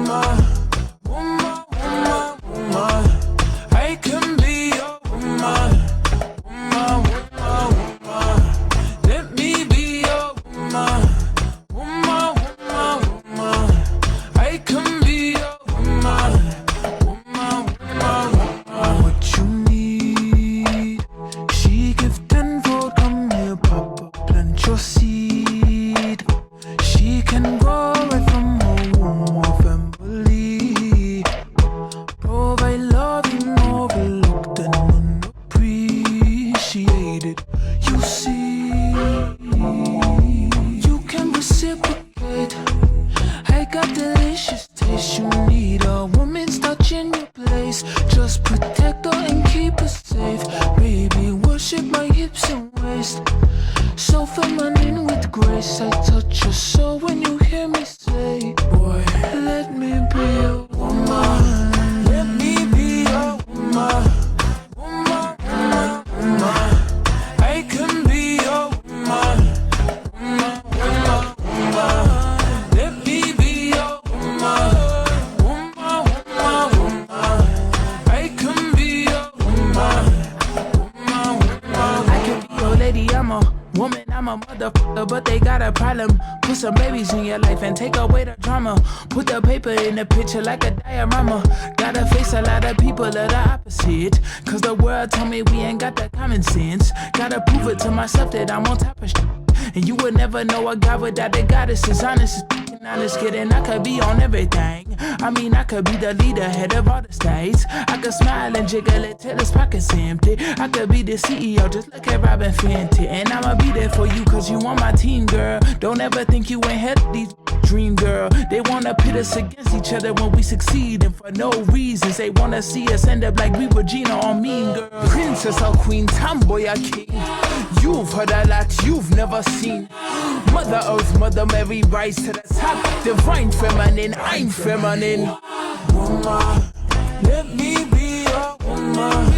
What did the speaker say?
woman, woman, woman, woman. I can be your woman, woman, woman, woman. Let me be your woman, woman, woman, woman. I can be your woman, woman, woman, woman. What you need, she give tenfold. Come here, Papa, plant your seed. She can grow right from her womb of family. Provide love and overlooked and unappreciated. You see, you can reciprocate. I got delicious taste. You need a woman's touch in your place. Just protect her and keep her safe. Baby, worship my hips and waist. So feminine with grace. I touch your soul when you hear me say, boy, let me be your woman. Let me be your woman, woman, woman, woman. I can be your woman, woman, woman, woman. Let me be your woman, woman, woman, woman. I can be your woman, woman, woman. I can be your lady, I'm a woman, I'm a motherfucker, but they got a problem. Put some babies in your life and take away the drama. Put the paper in the picture like a diorama. Gotta face a lot of people of the opposite, cause the world told me we ain't got that common sense. Gotta prove it to myself that I'm on top of shit. And you would never know a guy without the goddess is honest. Honest kidding, I could be on everything. I mean, I could be the leader, head of all the states. I could smile and jiggle it till his pockets empty. I could be the CEO, just look at Robin Fenty. And I'ma be there for you, cause you on my team, girl. Don't ever think you ain't had these dream, girl. They wanna pit us against each other when we succeed, and for no reasons. They wanna see us end up like we Regina or Mean Girl. Princess or queen, tomboy or king. You've heard a lot you've never seen. Mother Earth, Mother Mary, rise to the top. Divine feminine, I'm feminine. Woman, let me be your woman.